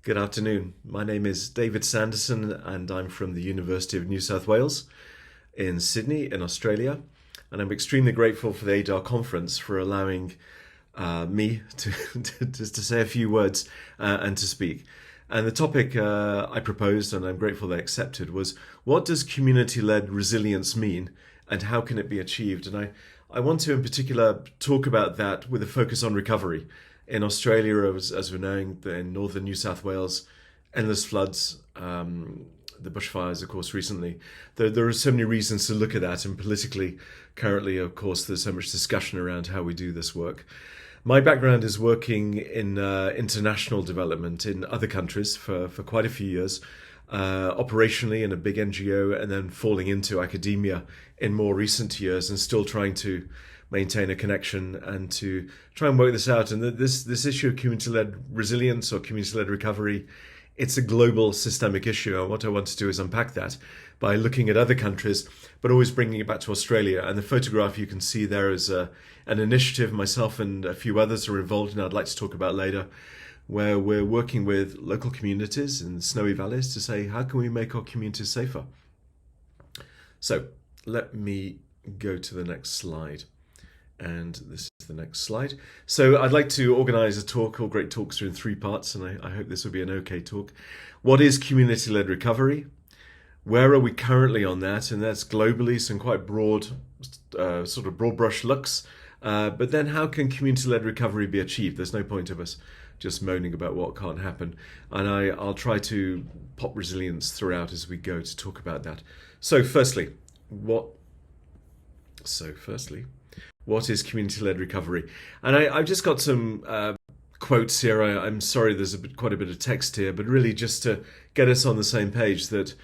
Good afternoon. My name is David Sanderson and I'm from the University of New South Wales in Sydney in Australia. And I'm extremely grateful for the ADR conference for allowing me to, just to say a few words and to speak. And the topic I proposed, and I'm grateful they accepted, was what does community-led resilience mean and how can it be achieved? And I want to in particular talk about that with a focus on recovery. In Australia, as we're knowing, in northern New South Wales, endless floods, the bushfires, of course, recently. There are so many reasons to look at that, and politically, currently, of course, there's so much discussion around how we do this work. My background is working in international development in other countries for quite a few years, operationally in a big NGO, and then falling into academia in more recent years, and still trying to maintain a connection and to try and work this out. And this issue of community-led resilience or community-led recovery, it's a global systemic issue. And what I want to do is unpack that by looking at other countries, but always bringing it back to Australia. And the photograph you can see there is an initiative myself and a few others are involved in, I'd like to talk about later, where we're working with local communities in snowy valleys to say, how can we make our communities safer? So let me go to the next slide. And this is the next slide. So I'd like to organise a talk. All great talks are in three parts, and I hope this will be an okay talk. What is community-led recovery? Where are we currently on that? And that's globally, some quite broad, sort of broad brush looks. But then how can community-led recovery be achieved? There's no point of us just moaning about what can't happen. And I'll try to pop resilience throughout as we go to talk about that. So firstly, what is community-led recovery? And I've just got some quotes here. I'm sorry there's quite a bit of text here, but really just to get us on the same page that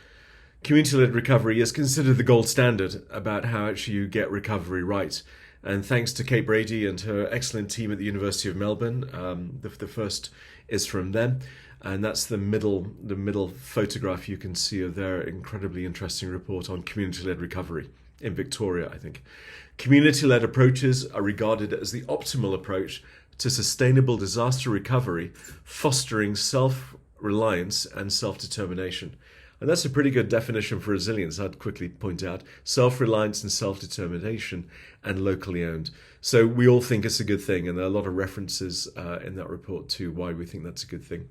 community-led recovery is considered the gold standard about how actually you get recovery right. And thanks to Kate Brady and her excellent team at the University of Melbourne, the first is from them. And that's the middle photograph you can see of their incredibly interesting report on community-led recovery in Victoria, I think. Community-led approaches are regarded as the optimal approach to sustainable disaster recovery, fostering self-reliance and self-determination. And that's a pretty good definition for resilience, I'd quickly point out. Self-reliance and self-determination and locally owned. So we all think it's a good thing, and there are a lot of references in that report to why we think that's a good thing.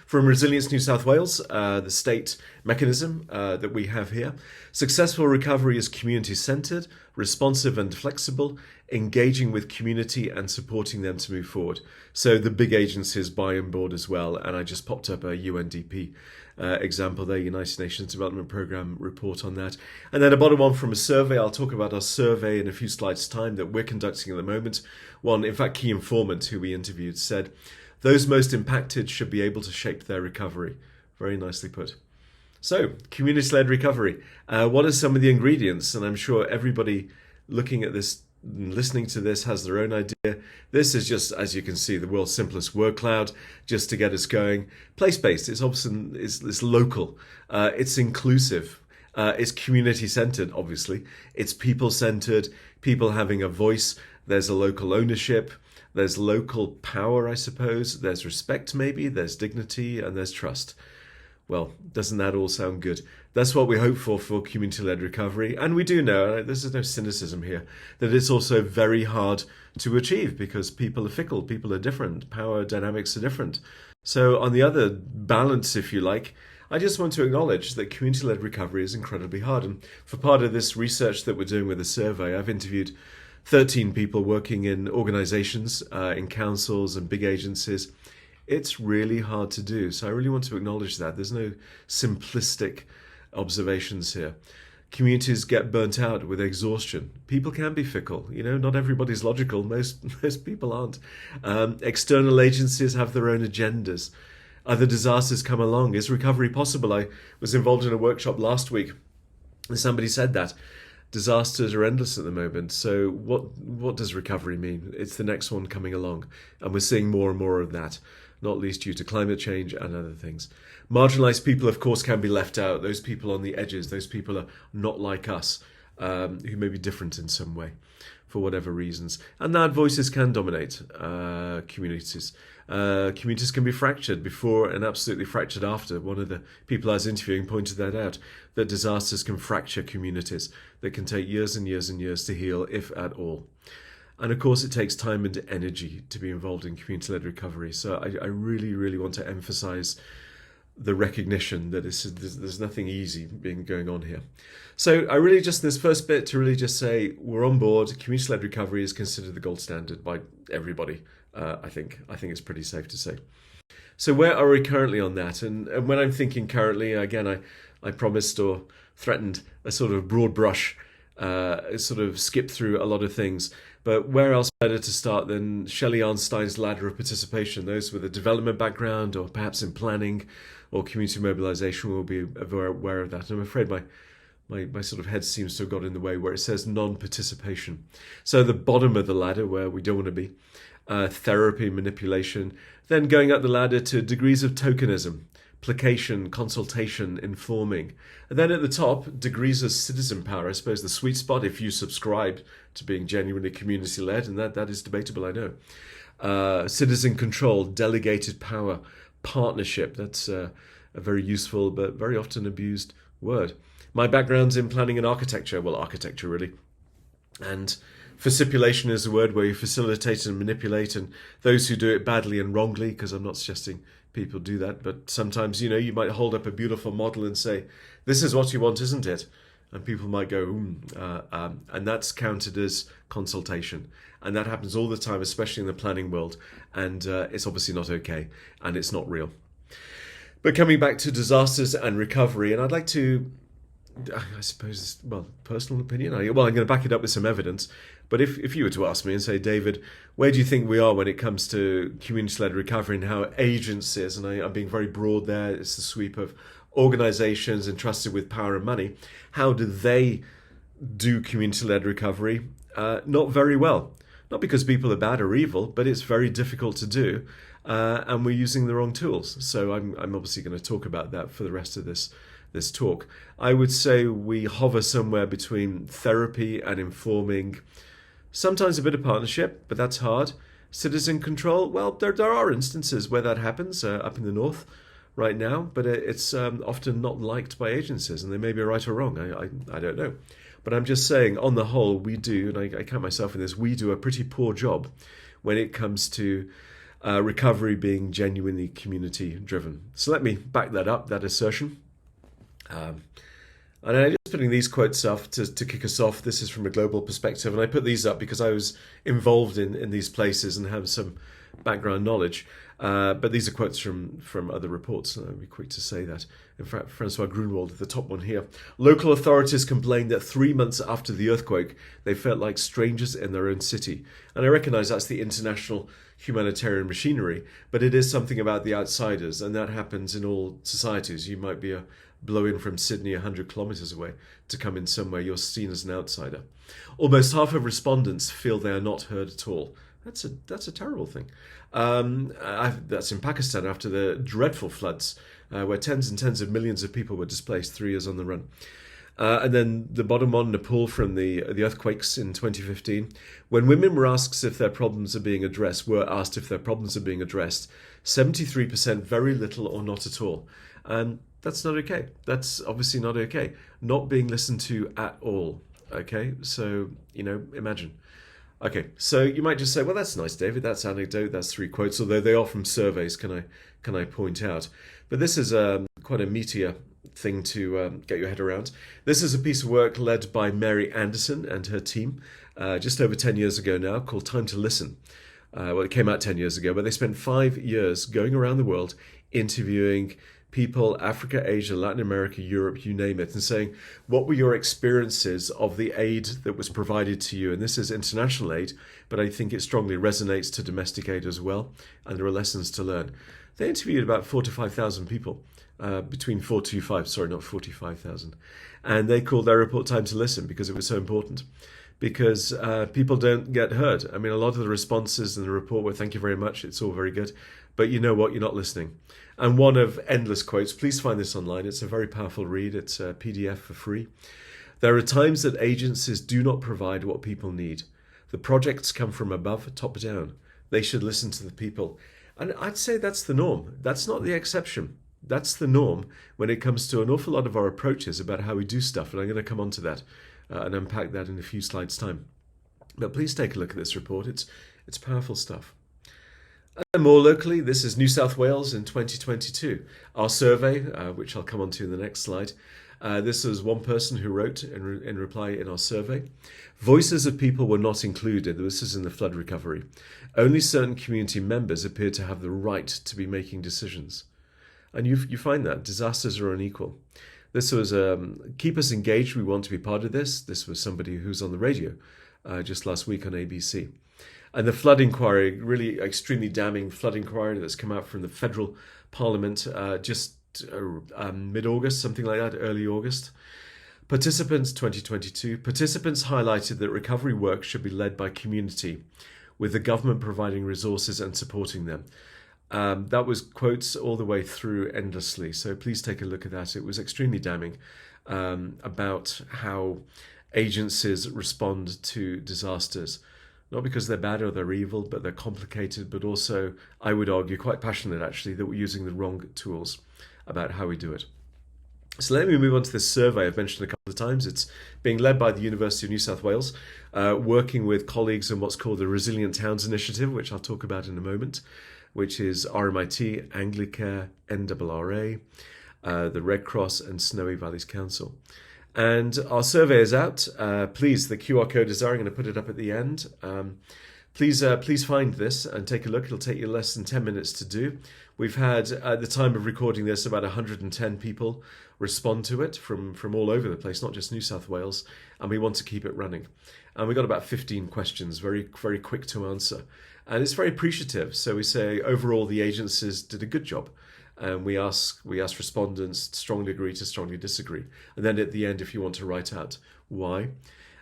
From Resilience New South Wales, the state mechanism that we have here, successful recovery is community-centred, responsive and flexible, engaging with community and supporting them to move forward. So the big agencies buy on board as well, and I just popped up a UNDP example there, United Nations Development Programme report on that. And then a bottom one from a survey. I'll talk about our survey in a few slides' time that we're conducting at the moment. One, in fact, key informant who we interviewed said, those most impacted should be able to shape their recovery. Very nicely put. So, community-led recovery. What are some of the ingredients? And I'm sure everybody looking at this, listening to this, has their own idea. This is just, as you can see, the world's simplest word cloud, just to get us going. Place-based. It's local. It's inclusive. It's community-centered, obviously. It's people-centered. People having a voice. There's a local ownership. There's local power, I suppose. There's respect, maybe. There's dignity, and there's trust. Well, doesn't that all sound good? That's what we hope for community-led recovery. And we do know, this is no cynicism here, that it's also very hard to achieve because people are fickle, people are different, power dynamics are different. So on the other balance, if you like, I just want to acknowledge that community-led recovery is incredibly hard. And for part of this research that we're doing with the survey, I've interviewed 13 people working in organizations, in councils and big agencies. It's really hard to do. So I really want to acknowledge that. There's no simplistic observations here. Communities get burnt out with exhaustion. People can be fickle. Not everybody's logical. Most people aren't. External agencies have their own agendas. Other disasters come along. Is recovery possible? I was involved in a workshop last week and somebody said that. Disasters are endless at the moment. So what does recovery mean? It's the next one coming along. And we're seeing more and more of that, not least due to climate change and other things. Marginalised people, of course, can be left out. Those people on the edges, those people are not like us, who may be different in some way. for whatever reasons. And loud voices can dominate communities. Communities can be fractured before and absolutely fractured after. One of the people I was interviewing pointed that out, that disasters can fracture communities that can take years and years and years to heal, if at all. And of course, it takes time and energy to be involved in community-led recovery. So I really, really want to emphasize the recognition that there's nothing easy going on here. So I really just, this first bit, to really just say we're on board. Community-led recovery is considered the gold standard by everybody. I think it's pretty safe to say. So where are we currently on that? And when I'm thinking currently, again, I promised or threatened a sort of broad brush, sort of skip through a lot of things. But where else better to start than Shelley Arnstein's ladder of participation? Those with a development background or perhaps in planning or community mobilization will be aware of that. And I'm afraid my sort of head seems to have got in the way where it says non-participation. So the bottom of the ladder, where we don't want to be, therapy, manipulation, then going up the ladder to degrees of tokenism, placation, consultation, informing. And then at the top, degrees of citizen power, I suppose the sweet spot if you subscribe to being genuinely community-led, and that is debatable, I know. Citizen control, delegated power, partnership, that's a very useful but very often abused word. My background's in planning and architecture, well, architecture really. And facilipation is a word where you facilitate and manipulate, and those who do it badly and wrongly, because I'm not suggesting people do that, but sometimes, you might hold up a beautiful model and say, this is what you want, isn't it? And people might go, and that's counted as consultation. And that happens all the time, especially in the planning world. And it's obviously not okay, and it's not real. But coming back to disasters and recovery, and I'd like to, I suppose, well, personal opinion. I'm going to back it up with some evidence. But if you were to ask me and say, David, where do you think we are when it comes to community-led recovery and how agencies, and I'm being very broad there, it's the sweep of organizations entrusted with power and money, how do they do community-led recovery? Not very well. Not because people are bad or evil, but it's very difficult to do, and we're using the wrong tools. So I'm obviously going to talk about that for the rest of this talk. I would say we hover somewhere between therapy and informing, sometimes a bit of partnership, but that's hard. Citizen control, well, there are instances where that happens up in the north right now, but it's often not liked by agencies, and they may be right or wrong. I don't know. But I'm just saying, on the whole, we do, and I count myself in this, we do a pretty poor job when it comes to recovery being genuinely community-driven. So let me back that up, that assertion. And I'm just putting these quotes up to kick us off. This is from a global perspective, and I put these up because I was involved in these places and have some background knowledge. But these are quotes from other reports, and I'll be quick to say that. In fact, Francois Grunwald, the top one here. Local authorities complained that 3 months after the earthquake, they felt like strangers in their own city. And I recognise that's the international humanitarian machinery, but it is something about the outsiders, and that happens in all societies. You might be a blow in from Sydney 100 kilometres away to come in somewhere, you're seen as an outsider. Almost half of respondents feel they are not heard at all. That's a terrible thing. That's in Pakistan after the dreadful floods, where tens and tens of millions of people were displaced 3 years on the run. And then the bottom one, Nepal, from the earthquakes in 2015. When women were asked if their problems are being addressed, 73% very little or not at all. And that's not okay. That's obviously not okay. Not being listened to at all. Okay, so, imagine. Okay, so you might just say, well, that's nice, David. That's anecdote. That's 3 quotes, although they are from surveys, can I point out. But this is quite a meatier thing to get your head around. This is a piece of work led by Mary Anderson and her team just over 10 years ago now, called Time to Listen. Well, it came out 10 years ago, but they spent 5 years going around the world interviewing people, Africa, Asia, Latin America, Europe, you name it, and saying, what were your experiences of the aid that was provided to you? And this is international aid, but I think it strongly resonates to domestic aid as well, and there are lessons to learn. They interviewed about 4,000 to 5,000 people, between 45,000. And they called their report Time to Listen because it was so important. Because people don't get heard. I mean, a lot of the responses in the report were, thank you very much, it's all very good. But you know what, you're not listening. And one of endless quotes, please find this online, it's a very powerful read, it's a PDF for free. There are times that agencies do not provide what people need. The projects come from above, top down. They should listen to the people. And I'd say that's the norm. That's not the exception. That's the norm when it comes to an awful lot of our approaches about how we do stuff. And I'm going to come on to that and unpack that in a few slides' time. But please take a look at this report. It's powerful stuff. And more locally, this is New South Wales in 2022. Our survey, which I'll come on to in the next slide. This was one person who wrote in reply in our survey. Voices of people were not included. This is in the flood recovery. Only certain community members appeared to have the right to be making decisions. And you find that disasters are unequal. This was keep us engaged. We want to be part of this. This was somebody who's on the radio just last week on ABC. And the flood inquiry, really extremely damning flood inquiry that's come out from the federal parliament just mid-August, something like that, early August. Participants 2022. Participants highlighted that recovery work should be led by community, with the government providing resources and supporting them. That was quotes all the way through endlessly. So please take a look at that. It was extremely damning about how agencies respond to disasters. Not because they're bad or they're evil, but they're complicated, but also, I would argue, quite passionate actually, that we're using the wrong tools about how we do it. So let me move on to this survey I've mentioned a couple of times. It's being led by the University of New South Wales, working with colleagues in what's called the Resilient Towns Initiative, which I'll talk about in a moment, which is RMIT, Anglicare, NRRA, the Red Cross and Snowy Valleys Council. And our survey is out. Please, the QR code is there. I'm going to put it up at the end. Please find this and take a look. It'll take you less than 10 minutes to do. We've had, at the time of recording this, about 110 people respond to it from all over the place, not just New South Wales, and we want to keep it running. And we got about 15 questions, very, very quick to answer. And it's very appreciative. So we say, overall, the agencies did a good job. And we ask respondents strongly agree to strongly disagree. And then at the end, if you want to write out why.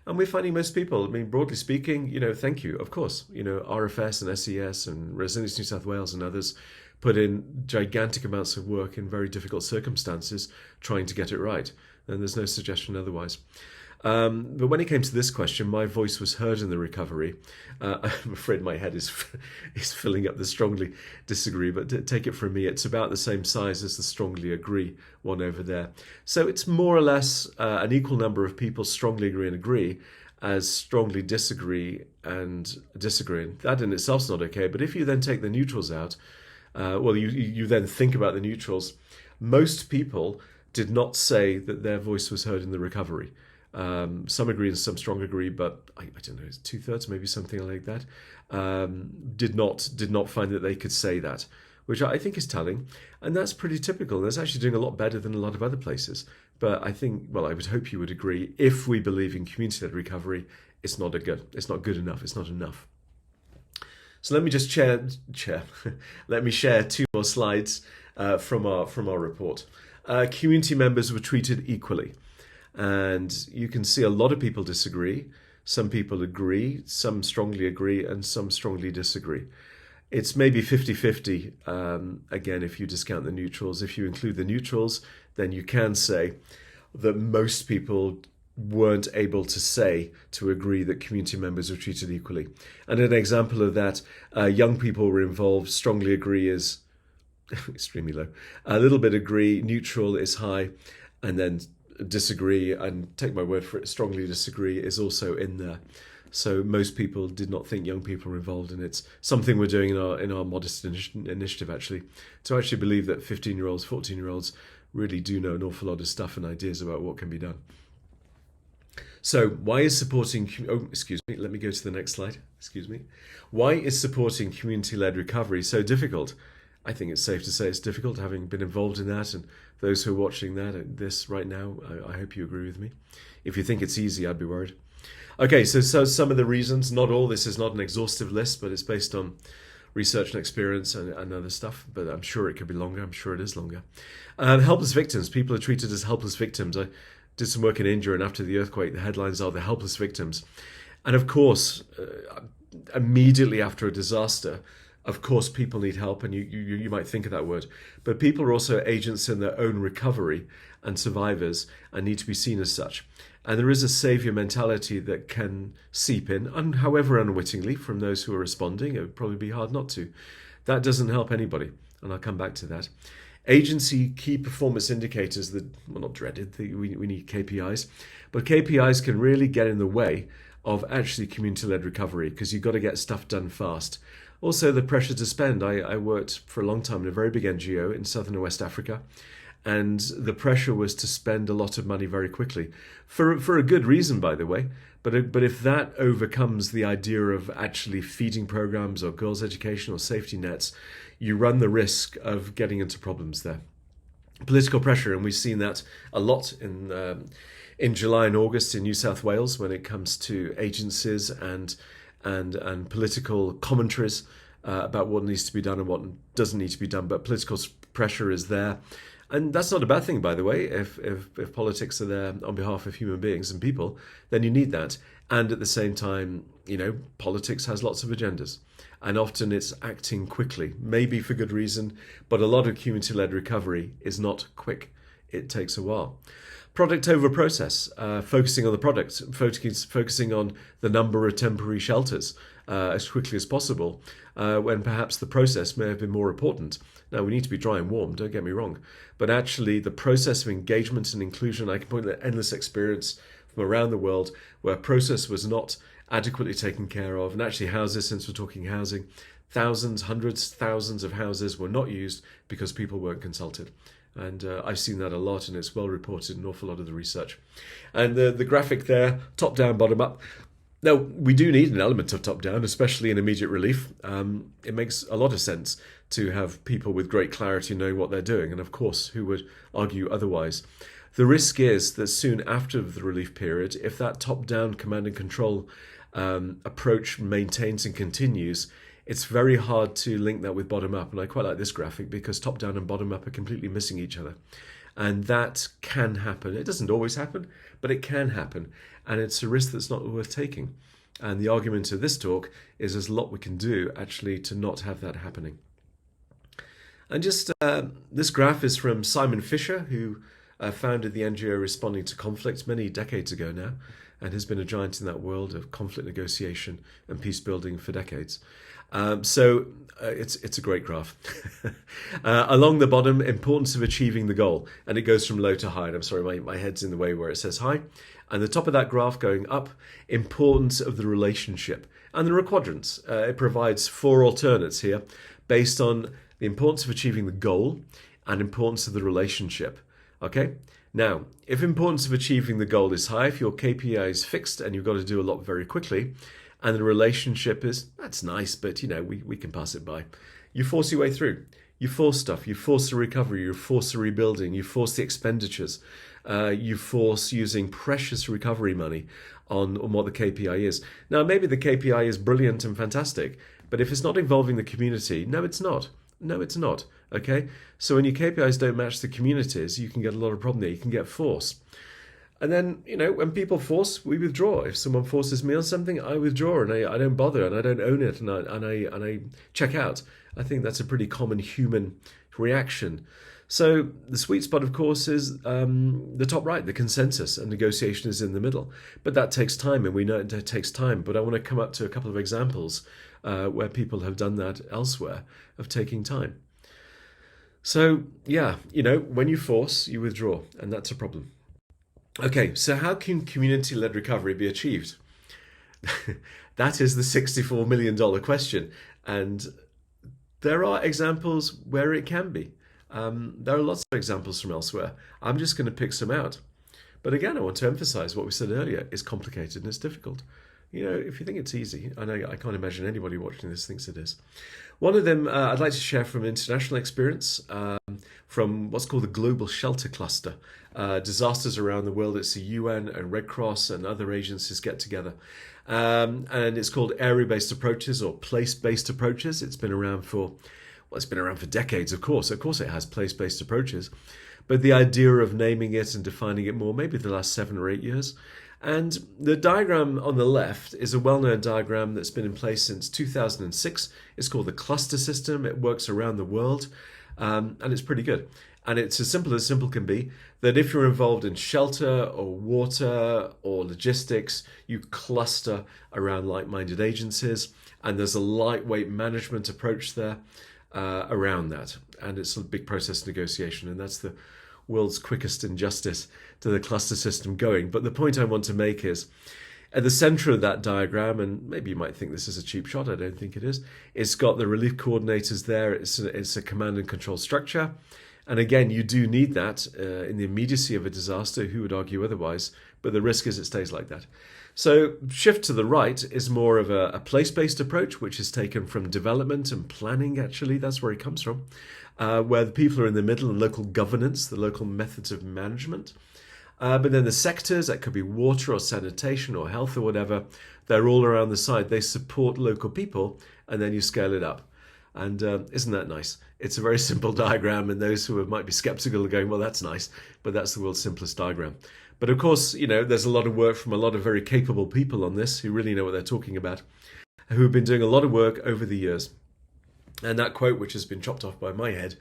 And we're finding most people, I mean, broadly speaking, thank you, of course. RFS and SES and Resilience New South Wales and others put in gigantic amounts of work in very difficult circumstances trying to get it right. And there's no suggestion otherwise. But when it came to this question, my voice was heard in the recovery. I'm afraid my head is filling up the strongly disagree, but take it from me, it's about the same size as the strongly agree one over there. So it's more or less an equal number of people strongly agree and agree as strongly disagree and disagreeing. That in itself is not okay, but if you then take the neutrals out, you then think about the neutrals. Most people did not say that their voice was heard in the recovery. Some agree and some strong agree, but I don't know, it's 2/3, maybe something like that. Did not find that they could say that, which I think is telling, and that's pretty typical. That's actually doing a lot better than a lot of other places. But I think, I would hope you would agree. If we believe in community-led recovery, it's not good enough. It's not enough. So let me just let me share two more slides from our report. Community members were treated equally. And you can see a lot of people disagree. Some people agree, some strongly agree, and some strongly disagree. It's maybe 50-50, again, if you discount the neutrals. If you include the neutrals, then you can say that most people weren't able to agree that community members were treated equally. And an example of that, young people were involved, strongly agree is extremely low. A little bit agree, neutral is high, and then disagree, and take my word for it, strongly disagree is also in there. So most people did not think young people were involved, and it's something we're doing in our modest initiative actually, to actually believe that 15-year-olds, 14-year-olds really do know an awful lot of stuff and ideas about what can be done. So why is supporting, let me go to the next slide, Why is supporting community-led recovery so difficult? I think it's safe to say it's difficult, having been involved in that, and those who are watching this right now, I hope you agree with me. If you think it's easy, I'd be worried. Okay, so some of the reasons, not all, this is not an exhaustive list, but it's based on research and experience and other stuff, but I'm sure it could be longer, I'm sure it is longer. Helpless victims, people are treated as helpless victims. I did some work in India, and after the earthquake, the headlines are the helpless victims. And of course, immediately after a disaster, of course, people need help, and you might think of that word. But people are also agents in their own recovery and survivors and need to be seen as such. And there is a saviour mentality that can seep in, and however unwittingly, from those who are responding. It would probably be hard not to. That doesn't help anybody, and I'll come back to that. Agency key performance indicators that, well, not dreaded, we need KPIs, but KPIs can really get in the way of actually community-led recovery because you've got to get stuff done fast. Also, the pressure to spend. I worked for a long time in a very big NGO in Southern and West Africa, and the pressure was to spend a lot of money very quickly, for a good reason, by the way. But if that overcomes the idea of actually feeding programs or girls' education or safety nets, you run the risk of getting into problems there. Political pressure, and we've seen that a lot in July and August in New South Wales when it comes to agencies and political commentaries about what needs to be done and what doesn't need to be done. But political pressure is there. And that's not a bad thing, by the way. If politics are there on behalf of human beings and people, then you need that. And at the same time, politics has lots of agendas. And often it's acting quickly, maybe for good reason, but a lot of community-led recovery is not quick. It takes a while. Product over process, focusing on the product, focusing on the number of temporary shelters as quickly as possible, when perhaps the process may have been more important. Now, we need to be dry and warm, don't get me wrong, but actually the process of engagement and inclusion, I can point to endless experience from around the world where process was not adequately taken care of, and actually houses, since we're talking housing, thousands, hundreds, thousands of houses were not used because people weren't consulted. And I've seen that a lot, and it's well reported in an awful lot of the research. And the graphic there, top down, bottom up. Now, we do need an element of top down, especially in immediate relief. It makes a lot of sense to have people with great clarity knowing what they're doing. And of course, who would argue otherwise? The risk is that soon after the relief period, if that top down command and control approach maintains and continues, it's very hard to link that with bottom up. And I quite like this graphic because top down and bottom up are completely missing each other. And that can happen. It doesn't always happen, but it can happen. And it's a risk that's not worth taking. And the argument of this talk is there's a lot we can do actually to not have that happening. And just this graph is from Simon Fisher, who founded the NGO Responding to Conflict many decades ago now, and has been a giant in that world of conflict negotiation and peace building for decades. So it's a great graph. Along the bottom, importance of achieving the goal. And it goes from low to high. And I'm sorry, my head's in the way where it says high. And the top of that graph going up, importance of the relationship. And there are quadrants. It provides 4 alternates here based on the importance of achieving the goal and importance of the relationship. Okay? Now, if importance of achieving the goal is high, if your KPI is fixed and you've got to do a lot very quickly, and the relationship is, that's nice, but we can pass it by. You force your way through. You force stuff. You force the recovery. You force the rebuilding. You force the expenditures. You force using precious recovery money on what the KPI is. Now, maybe the KPI is brilliant and fantastic, but if it's not involving the community, no, it's not. No, it's not. Okay? So when your KPIs don't match the communities, you can get a lot of problem there. You can get force. And then, when people force, we withdraw. If someone forces me on something, I withdraw and I don't bother and I don't own it and I check out. I think that's a pretty common human reaction. So the sweet spot, of course, is the top right, the consensus, and negotiation is in the middle. But that takes time, and we know it takes time. But I want to come up to a couple of examples where people have done that elsewhere, of taking time. So, yeah, when you force, you withdraw, and that's a problem. Okay, so how can community-led recovery be achieved? That is the $64 million question. And there are examples where it can be. There are lots of examples from elsewhere. I'm just going to pick some out. But again, I want to emphasize what we said earlier. It's complicated and it's difficult. If you think it's easy, and I can't imagine anybody watching this thinks it is. One of them I'd like to share from international experience, from what's called the Global Shelter Cluster. Disasters around the world. It's the UN and Red Cross and other agencies get together. And it's called area-based approaches or place-based approaches. It's been around for decades, of course. Of course it has place-based approaches. But the idea of naming it and defining it more, maybe the last 7 or 8 years. And the diagram on the left is a well-known diagram that's been in place since 2006. It's called the cluster system. It works around the world. And it's pretty good. And it's as simple can be, that if you're involved in shelter or water or logistics, you cluster around like-minded agencies, and there's a lightweight management approach there around that. And it's a big process negotiation, and that's the world's quickest injustice to the cluster system going. But the point I want to make is, at the center of that diagram, and maybe you might think this is a cheap shot, I don't think it is, it's got the relief coordinators there, it's a command and control structure. And again, you do need that in the immediacy of a disaster. Who would argue otherwise? But the risk is it stays like that. So shift to the right is more of a place-based approach, which is taken from development and planning, actually. That's where it comes from, where the people are in the middle and local governance, the local methods of management. But then the sectors, that could be water or sanitation or health or whatever, they're all around the side. They support local people, and then you scale it up. And isn't that nice? It's a very simple diagram, and those who might be skeptical are going, well, that's nice, but that's the world's simplest diagram. But of course, there's a lot of work from a lot of very capable people on this who really know what they're talking about, who have been doing a lot of work over the years. And that quote, which has been chopped off by my head,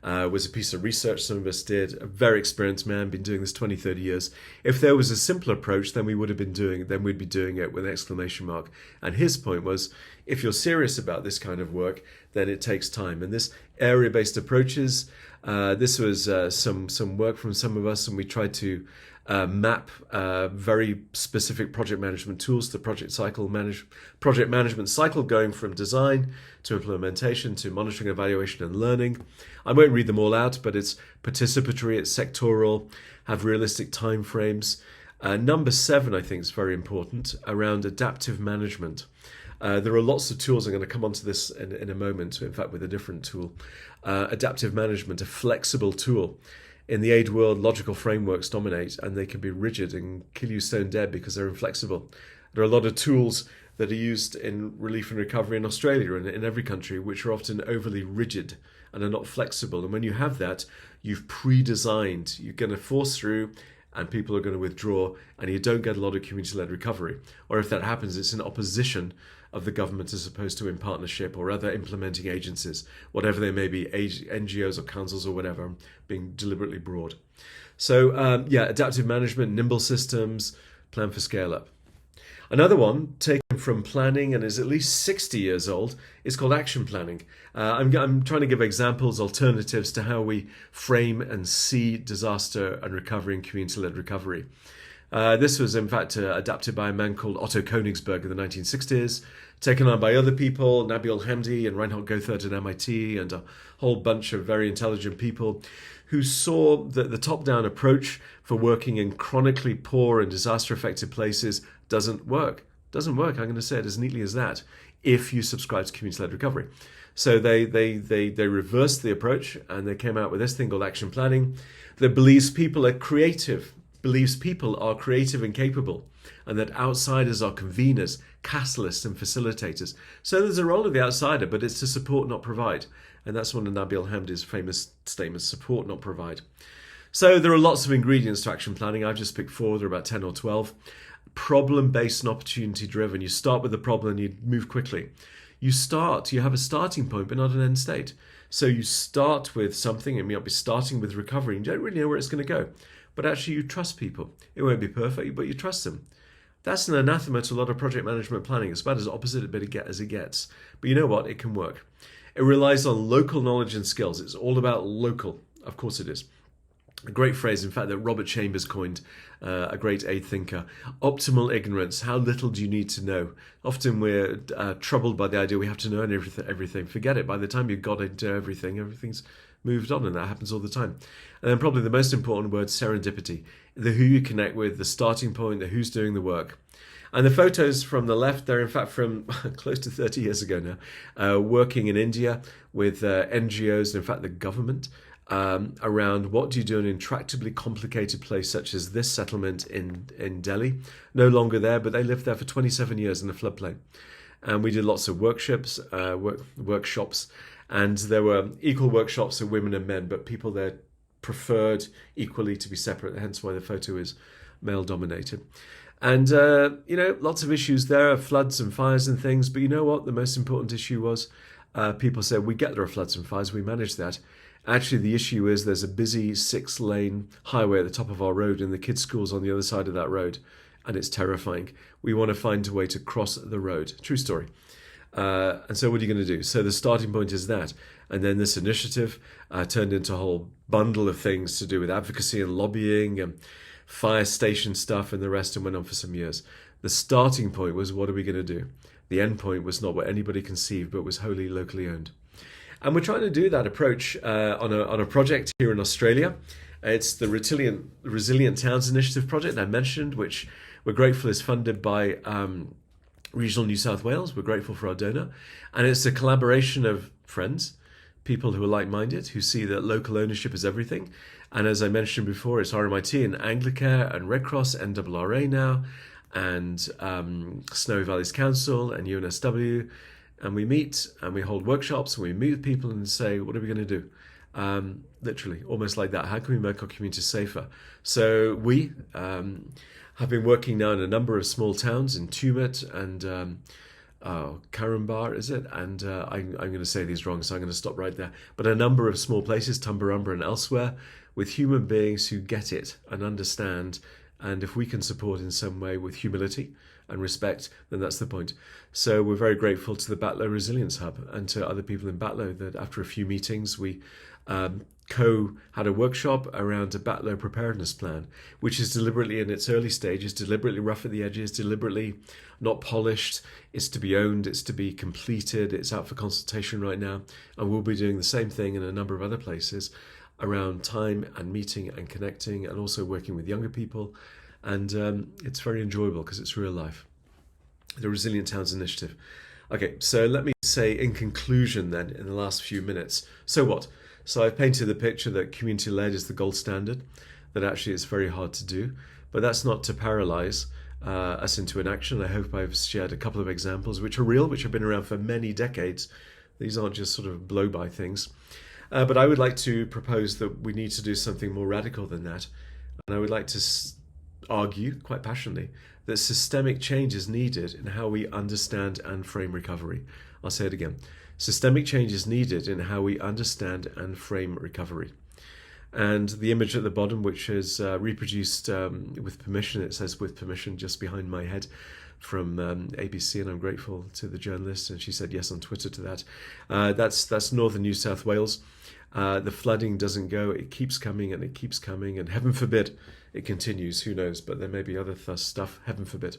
was a piece of research some of us did. A very experienced man, been doing this 20, 30 years. If there was a simpler approach, then we'd be doing it with an exclamation mark. And his point was, if you're serious about this kind of work, then it takes time. And this area-based approaches, this was some work from some of us, and we tried to map very specific project management tools to project management cycle, going from design to implementation to monitoring, evaluation, and learning. I won't read them all out, but it's participatory, it's sectoral, have realistic timeframes. Number 7, I think, is very important, around adaptive management. There are lots of tools. I'm going to come onto this in a moment, in fact, with a different tool. Adaptive management, a flexible tool. In the aid world, logical frameworks dominate, and they can be rigid and kill you stone dead because they're inflexible. There are a lot of tools that are used in relief and recovery in Australia and in every country, which are often overly rigid and are not flexible. And when you have that, you've pre-designed. You're going to force through, and people are going to withdraw, and you don't get a lot of community-led recovery. Or if that happens, it's in opposition of the government as opposed to in partnership or other implementing agencies, whatever they may be, NGOs or councils or whatever, being deliberately broad. So adaptive management, nimble systems, plan for scale up. Another one taken from planning and is at least 60 years old is called action planning. I'm trying to give examples, alternatives to how we frame and see disaster and recovery and community-led recovery. This was, in fact, adapted by a man called Otto Königsberg in the 1960s, taken on by other people, Nabil Hamdi and Reinhold Goethert at MIT, and a whole bunch of very intelligent people who saw that the top-down approach for working in chronically poor and disaster-affected places doesn't work. Doesn't work, I'm going to say it as neatly as that, if you subscribe to community-led recovery. So they reversed the approach, and they came out with this thing called action planning that believes people are creative, and capable, and that outsiders are conveners, catalysts, and facilitators. So there's a role of the outsider, but it's to support, not provide. And that's one of Nabil Hamdi's famous statements, support, not provide. So there are lots of ingredients to action planning. I've just picked 4, there are about 10 or 12. Problem-based and opportunity-driven. You start with the problem and you move quickly. You have a starting point, but not an end state. So you start with something, it may not be starting with recovery, and you don't really know where it's going to go. But actually you trust people. It won't be perfect, but you trust them. That's an anathema to a lot of project management planning. It's about as opposite a bit as it gets. But you know what? It can work. It relies on local knowledge and skills. It's all about local. Of course it is. A great phrase, in fact, that Robert Chambers coined, a great aid thinker. Optimal ignorance. How little do you need to know? Often we're troubled by the idea we have to know everything. Forget it. By the time you've got into everything, everything's moved on, and that happens all the time. And then probably the most important word, serendipity. The who you connect with, the starting point, the who's doing the work. And the photos from the left, they're in fact from close to 30 years ago now, working in India with NGOs and in fact the government around what do you do in an intractably complicated place such as this settlement in Delhi. No longer there, but they lived there for 27 years in a floodplain. And we did lots of workshops, and there were equal workshops of women and men, but people there preferred equally to be separate, hence why the photo is male-dominated. And, lots of issues there, floods and fires and things, but you know what? The most important issue was people said, we get there are floods and fires, we manage that. Actually, the issue is there's a busy 6-lane highway at the top of our road and the kids' school's on the other side of that road, and it's terrifying. We want to find a way to cross the road. True story. And so what are you going to do? So the starting point is that. And then this initiative turned into a whole bundle of things to do with advocacy and lobbying and fire station stuff and the rest, and went on for some years. The starting point was, what are we going to do? The end point was not what anybody conceived, but was wholly locally owned. And we're trying to do that approach on a project here in Australia. It's the Resilient Towns Initiative project I mentioned, which we're grateful is funded by Regional New South Wales. We're grateful for our donor. And it's a collaboration of friends, people who are like-minded, who see that local ownership is everything. And as I mentioned before, it's RMIT and Anglicare and Red Cross, NRRA now, and Snowy Valleys Council and UNSW. And we meet and we hold workshops and we meet with people and say, what are we going to do? Literally, almost like that. How can we make our community safer? So we have been working now in a number of small towns in Tumut and Carambar, is it? And I'm going to say these wrong, so I'm going to stop right there. But a number of small places, Tumbarumba and elsewhere, with human beings who get it and understand. And if we can support in some way with humility and respect, then that's the point. So we're very grateful to the Batlow Resilience Hub and to other people in Batlow that after a few meetings, we had a workshop around a Batlow preparedness plan, which is deliberately in its early stages, deliberately rough at the edges, deliberately not polished. It's to be owned, it's to be completed, it's out for consultation right now. And we'll be doing the same thing in a number of other places around time and meeting and connecting and also working with younger people. And it's very enjoyable because it's real life. The Resilient Towns Initiative. Okay, so let me say in conclusion then, in the last few minutes, so what? So I've painted the picture that community-led is the gold standard, that actually it's very hard to do, but that's not to paralyze us into inaction. I hope I've shared a couple of examples which are real, which have been around for many decades. These aren't just sort of blow-by things. But I would like to propose that we need to do something more radical than that. And I would like to argue quite passionately that systemic change is needed in how we understand and frame recovery. I'll say it again. Systemic change is needed in how we understand and frame recovery. And the image at the bottom, which is reproduced with permission, it says with permission just behind my head, from ABC, and I'm grateful to the journalist, and she said yes on Twitter to that. That's northern New South Wales. The flooding doesn't go, it keeps coming and it keeps coming, and heaven forbid it continues, who knows, but there may be other stuff, heaven forbid.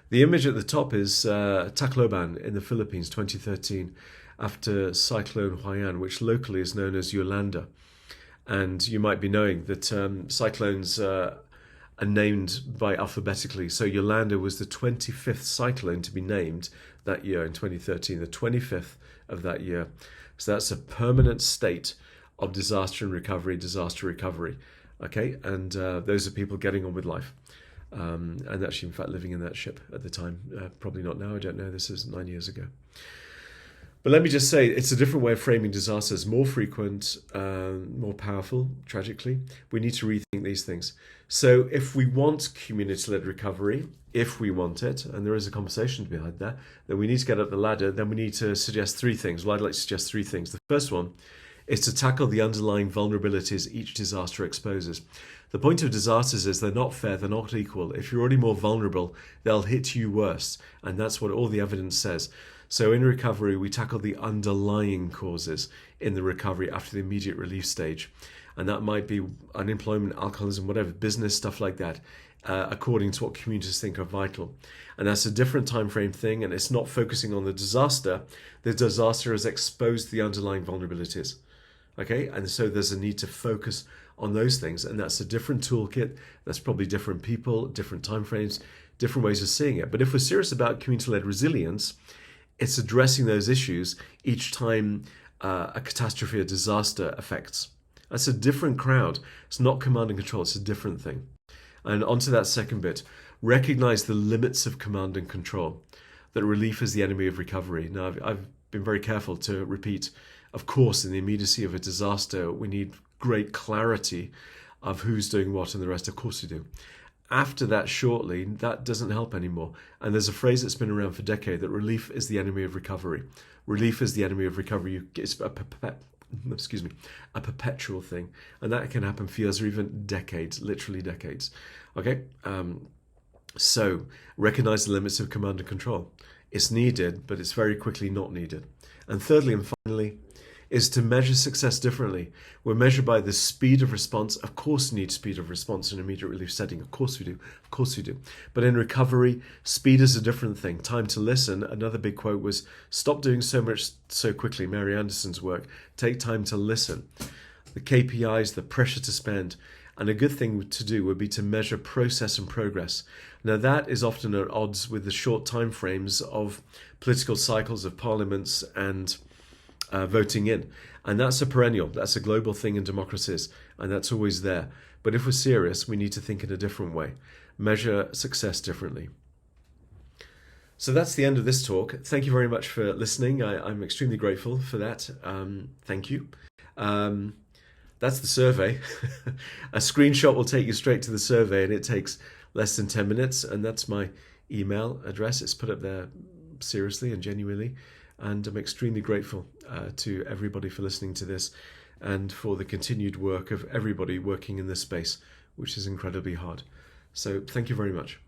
The image at the top is Tacloban in the Philippines, 2013, after Cyclone Haiyan, which locally is known as Yolanda. And you might be knowing that cyclones are named by alphabetically. So Yolanda was the 25th cyclone to be named that year in 2013, the 25th of that year. So that's a permanent state of disaster recovery. Okay, and those are people getting on with life. And actually, in fact, living in that ship at the time. Probably not now, I don't know. This is 9 years ago. But let me just say, it's a different way of framing disasters, more frequent, more powerful, tragically. We need to rethink these things. So if we want community-led recovery, if we want it, and there is a conversation to be had there, then we need to get up the ladder, then we need to suggest three things. Well, I'd like to suggest three things. The first one is to tackle the underlying vulnerabilities each disaster exposes. The point of disasters is they're not fair, they're not equal. If you're already more vulnerable, they'll hit you worse. And that's what all the evidence says. So in recovery, we tackle the underlying causes in the recovery after the immediate relief stage. And that might be unemployment, alcoholism, whatever, business, stuff like that, according to what communities think are vital. And that's a different time frame thing, and it's not focusing on the disaster. The disaster has exposed the underlying vulnerabilities. Okay, and so there's a need to focus on those things, and that's a different toolkit. That's probably different people, different timeframes, different ways of seeing it. But if we're serious about community-led resilience, it's addressing those issues each time a catastrophe or disaster affects. That's a different crowd. It's not command and control. It's a different thing. And onto that second bit, recognize the limits of command and control, that relief is the enemy of recovery. Now, I've been very careful to repeat, of course, in the immediacy of a disaster, we need great clarity of who's doing what and the rest. Of course we do. After that, shortly, that doesn't help anymore. And there's a phrase that's been around for decades, that relief is the enemy of recovery. Relief is the enemy of recovery. It's a excuse me, a perpetual thing, and that can happen for years or even decades, literally decades. Okay, so recognize the limits of command and control. It's needed, but it's very quickly not needed. And thirdly and finally, is to measure success differently. We're measured by the speed of response. Of course, we need speed of response in an immediate relief setting. Of course we do. Of course we do. But in recovery, speed is a different thing. Time to listen. Another big quote was, stop doing so much so quickly. Mary Anderson's work. Take time to listen. The KPIs, the pressure to spend. And a good thing to do would be to measure process and progress. Now that is often at odds with the short time frames of political cycles of parliaments and voting in. And that's a perennial, that's a global thing in democracies, and that's always there. But if we're serious, we need to think in a different way, measure success differently. So that's the end of this talk. Thank you very much for listening. I'm extremely grateful for that. Thank you. That's the survey. A screenshot will take you straight to the survey, and it takes less than 10 minutes, and that's my email address. It's put up there seriously and genuinely. And I'm extremely grateful to everybody for listening to this and for the continued work of everybody working in this space, which is incredibly hard. So thank you very much.